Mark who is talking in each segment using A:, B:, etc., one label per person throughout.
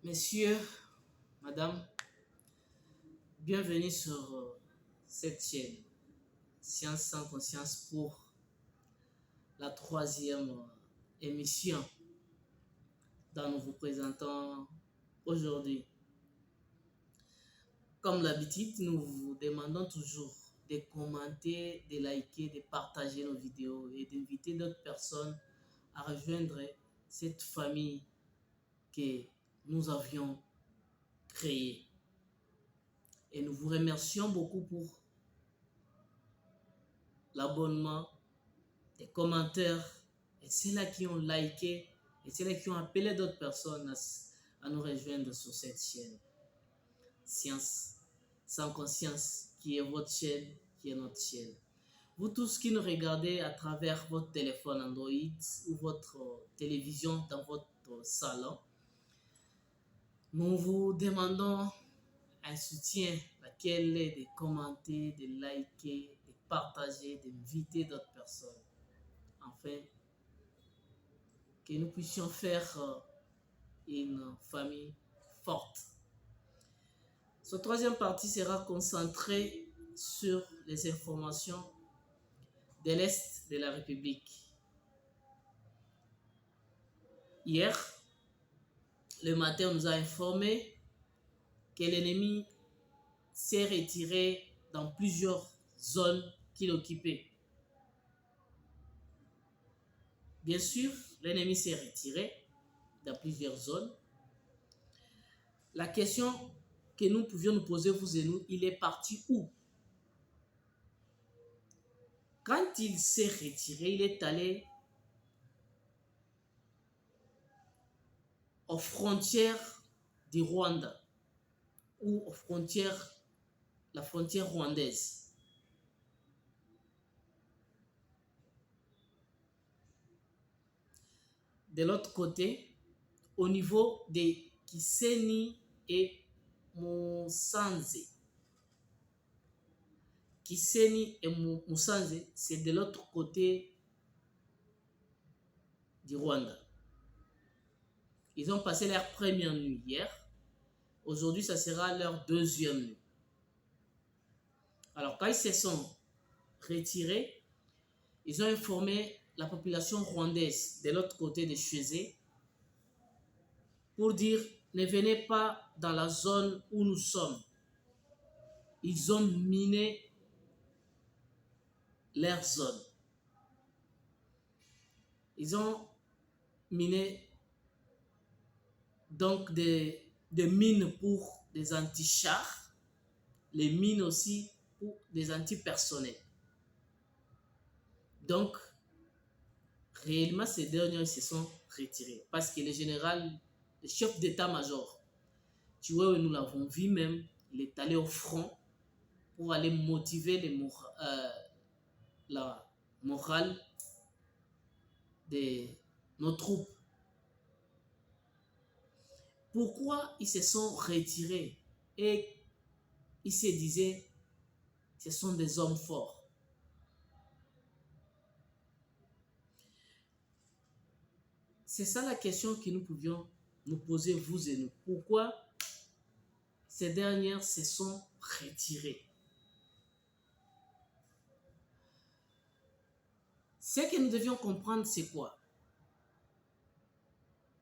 A: Messieurs, madame, bienvenue sur cette chaîne Science sans conscience pour la troisième émission dont nous vous présentons aujourd'hui. Comme d'habitude, nous vous demandons toujours de commenter, de liker, de partager nos vidéos et d'inviter d'autres personnes à rejoindre cette famille que nous avions créée. Et nous vous remercions beaucoup pour l'abonnement, les commentaires et ceux-là qui ont liké et ceux-là qui ont appelé d'autres personnes à nous rejoindre sur cette chaîne. Science sans conscience, qui est votre chaîne, qui est notre chaîne. Vous tous qui nous regardez à travers votre téléphone Android ou votre télévision dans votre salon, nous vous demandons un soutien, laquelle est de commenter, de liker, de partager, d'inviter d'autres personnes. Enfin, que nous puissions faire une famille forte. Cette troisième partie sera concentrée sur les informations de l'Est de la République. Hier, le matin, on nous a informé que l'ennemi s'est retiré dans plusieurs zones qu'il occupait. Bien sûr, l'ennemi s'est retiré dans plusieurs zones. La question que nous pouvions nous poser, vous et nous, il est parti où? Quand il s'est retiré, il est allé aux frontières du Rwanda ou aux frontières, la frontière rwandaise. De l'autre côté, au niveau de Kisenyi et Musanze. Kisenyi et Musanze, c'est de l'autre côté du Rwanda. Ils ont passé leur première nuit hier. Aujourd'hui, ça sera leur deuxième nuit. Alors, quand ils se sont retirés, ils ont informé la population rwandaise de l'autre côté de chez eux pour dire ne venez pas dans la zone où nous sommes. Ils ont miné leur zone. Ils ont miné donc des mines pour des anti-chars, les mines aussi pour des anti-personnels. Donc, réellement, ces derniers se sont retirés parce que le général, le chef d'état-major, tu vois, nous l'avons vu même, il est allé au front pour aller motiver la morale de nos troupes. Pourquoi ils se sont retirés? Et ils se disaient, ce sont des hommes forts. C'est ça la question que nous pouvions nous poser, vous et nous. Pourquoi ces dernières se sont retirées? Ce que nous devions comprendre, c'est quoi?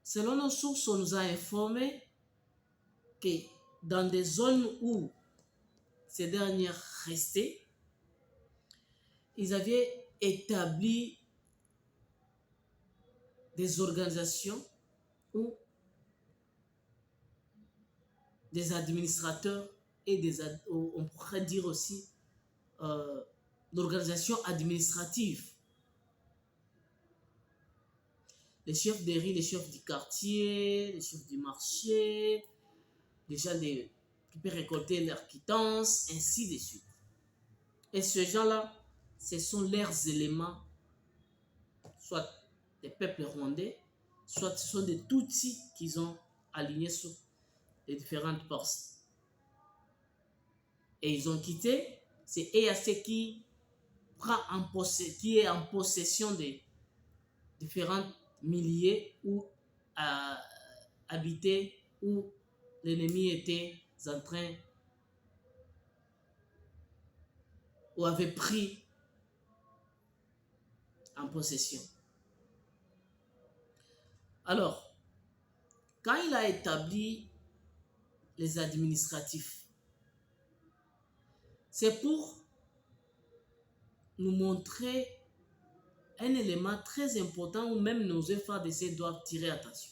A: Selon nos sources, on nous a informé que dans des zones où ces dernières restaient, ils avaient établi des organisations ou des administrateurs et on pourrait dire aussi l'organisation administrative. Les chefs de riz, les chefs du quartier, les chefs du marché, les gens qui peuvent récolter leurs quittances, ainsi de suite. Et ces gens-là, ce sont leurs éléments, soit des peuples rwandais, soit ce sont des Tutsis qu'ils ont alignés sur les différentes postes. Et ils ont quitté, c'est EAC qui est en possession des différents milliers ou habités où l'ennemi était en train ou avait pris en possession. Alors, quand il a établi les administratifs, c'est pour nous montrer un élément très important où même nos FARDC doivent tirer attention.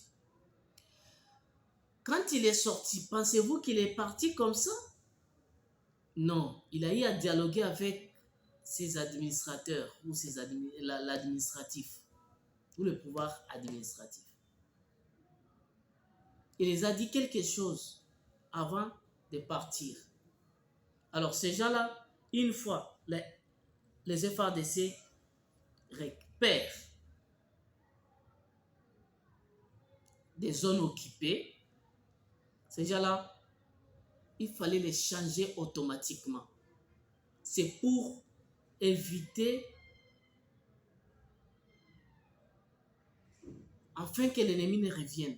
A: Quand il est sorti, pensez-vous qu'il est parti comme ça? Non, il a eu à dialoguer avec ses administrateurs ou l'administratif ou le pouvoir administratif. Il les a dit quelque chose avant de partir. Alors ces gens-là, une fois les FARDC récupèrent des zones occupées, ces gens-là, il fallait les changer automatiquement. C'est pour éviter afin que l'ennemi ne revienne.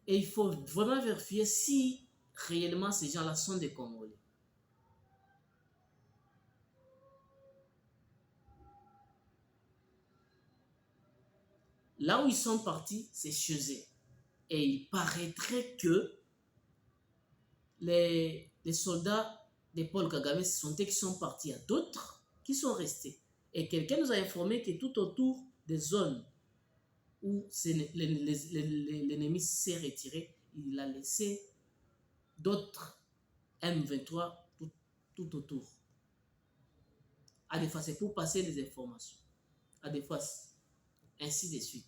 A: Et il faut vraiment vérifier si réellement ces gens-là sont des Congolais. Là où ils sont partis, c'est chez eux. Et il paraîtrait que les soldats de Paul Kagame se sont dit qu'ils sont partis. Il y a d'autres qui sont restés. Et quelqu'un nous a informé que tout autour des zones où l'ennemi s'est retiré, il a laissé d'autres M23 tout autour. À des fois, c'est pour passer les informations. À des fois, ainsi de suite.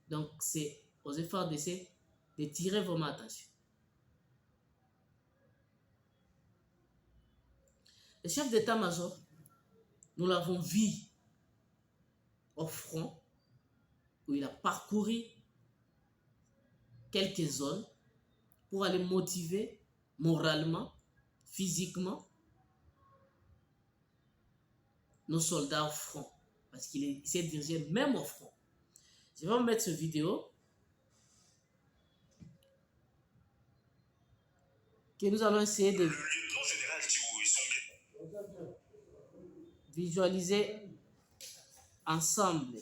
A: Donc, c'est aux FARDC de tirer vraiment attention. Le chef d'état-major, nous l'avons vu au front, où il a parcouru quelques zones pour aller motiver moralement, physiquement, nos soldats au front. Parce qu'il s'est dirigé même au front. Je vais vous mettre cette vidéo que nous allons essayer de visualiser ensemble.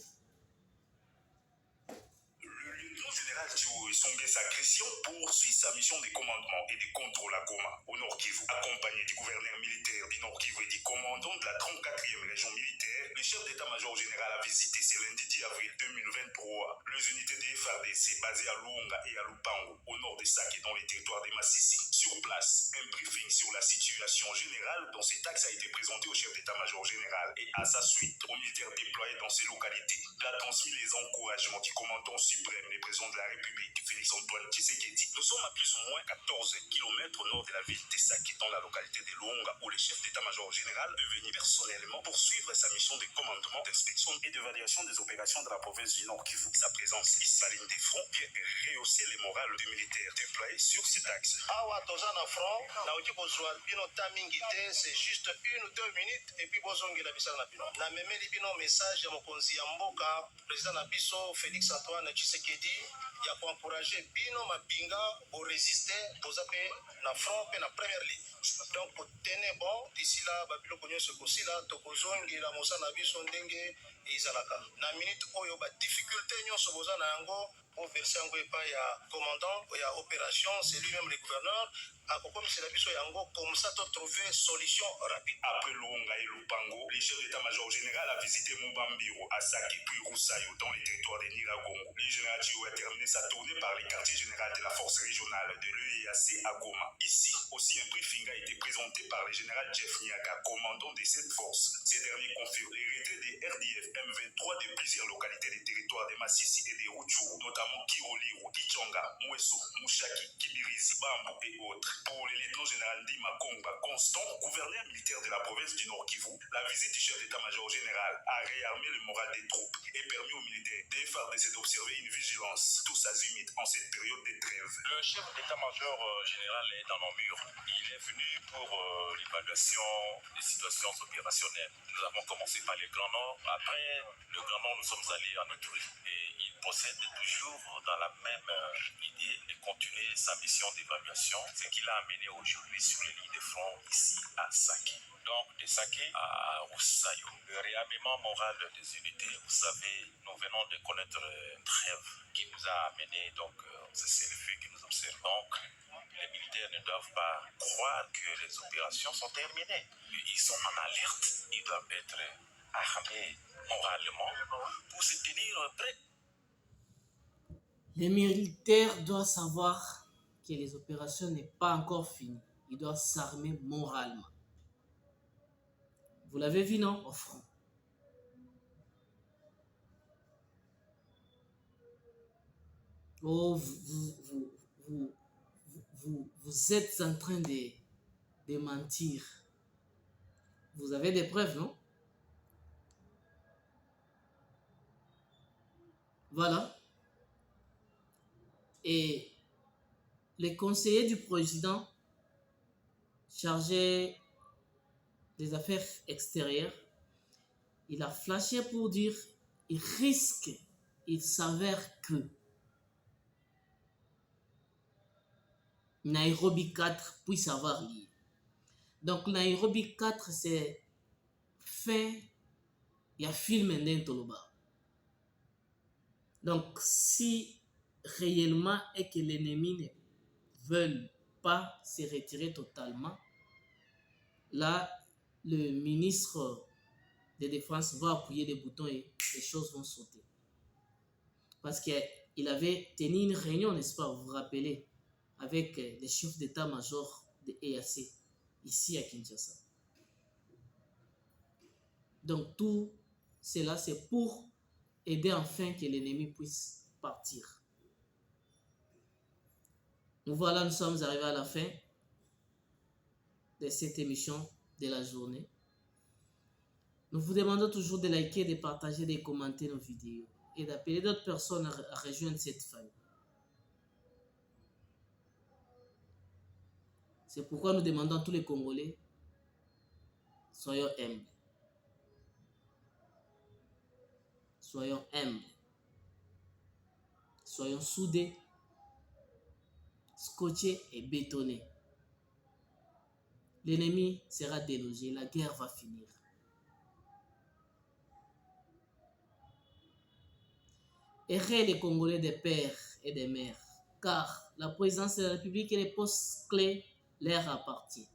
B: Sa Christian poursuit sa mission de commandement et de contrôle à Goma, au Nord Kivu. Accompagné du gouverneur militaire du Nord Kivu et du commandant de la 34e région militaire, le chef d'état-major général a visité ce lundi 10 avril 2023 les unités des FARDC basées à Luanga et à Lupango, au nord de Sake, dans les territoires de Massissi. Sur place, un briefing sur la situation générale dans cet axe a été présenté au chef d'état-major général et à sa suite aux militaires déployés dans ces localités. Il a transmis les encouragements du commandant suprême, le président de la République, Félix Antoine Tshisekedi. Nous sommes à plus ou moins 14 km au nord de la ville de Sake, dans la localité de Luanga, où le chef d'état-major général est venu personnellement poursuivre sa mission de commandement, d'inspection et d'évaluation des opérations de la province du Nord Kivu. Sa présence ici à la ligne des fronts vient rehausser le moral des militaires déployés sur cet axe.
C: Tozana front, na uti kozwa bino tamingi te, c'est juste 1 ou 2 minutes et puis bozongela bisala na bino. Na memeli bino message ya mokonzi ya mboka, président na biso Félix Antoine Tshisekedi, ya encourager bino mabinga au résister, toza pe na front pe na première ligne. Donc tenez bon, d'ici là babilo konyo se kosi là tokozongela mosala na biso ndenge ezalaka. Na minute oyo ba difficulté nyonso bozana yango pour verser yango epai ya commandant ya opération, c'est lui-même le gouverneur. Comme ça, tu trouver solution rapide.
B: Après Luanga et Lupango, le chef d'état-major général a visité Mubambiro, Asake puis Roussayo dans les territoires de Niragongo. Le général Tio a terminé sa tournée par les quartiers généraux de la force régionale de l'EAC à Goma. Ici, aussi un briefing a été présenté par le général Jeff Niaka, commandant de cette force. Ces derniers confirment les retraits des RDF M23 de plusieurs localités des territoires de Massissi et de Rutshuru, notamment Kiroliro, Kichonga, Mweso, Mouchaki, Kibirizi, Bambo et autres. Pour le lieutenant général Ndima Kongba Constant, gouverneur militaire de la province du Nord Kivu, la visite du chef d'état-major général a réarmé le moral des troupes et permis aux militaires des FARDC d'observer une vigilance tous azimuts en cette période de trêve.
D: Le chef d'état-major général est dans nos murs. Il est venu pour l'évaluation des situations opérationnelles. Nous avons commencé par le Grand Nord. Après le Grand Nord, nous sommes allés en Ituri. Et il possède toujours toujours dans la même idée de continuer sa mission d'évaluation, ce qui l'a amené aujourd'hui sur les lignes de front ici à Saké. Donc de Saké à Roussayo. Le réarmement moral des unités, vous savez, nous venons de connaître une trêve qui nous a amené donc ce cessez-le-feu que nous observons. Donc, les militaires ne doivent pas croire que les opérations sont terminées. Ils sont en alerte. Ils doivent être armés moralement pour se tenir prêts.
A: Les militaires doivent savoir que les opérations n'est pas encore finies. Ils doivent s'armer moralement. Vous l'avez vu, non, au front? Oh, vous êtes en train de mentir. Vous avez des preuves, non? Voilà. Et les conseillers du président chargé des affaires extérieures, il a flashé pour dire il risque, il s'avère que Nairobi 4 puisse avoir lieu. Donc Nairobi 4, c'est fin, il y a film Toloba. Donc si réellement et que l'ennemi ne veut pas se retirer totalement, là, le ministre de Défense va appuyer les boutons et les choses vont sauter. Parce qu'il avait tenu une réunion, n'est-ce pas, vous vous rappelez, avec les chefs d'état-major de EAC, ici à Kinshasa. Donc tout cela, c'est pour aider enfin que l'ennemi puisse partir. Nous voilà, nous sommes arrivés à la fin de cette émission de la journée. Nous vous demandons toujours de liker, de partager, de commenter nos vidéos et d'appeler d'autres personnes à rejoindre cette famille. C'est pourquoi nous demandons à tous les Congolais, soyons humbles. Soyons humbles. Soyons soudés, scotchés et bétonnés. L'ennemi sera délogé, la guerre va finir. Errez les Congolais des pères et des mères, car la présidence de la République et les postes clés leur appartiennent.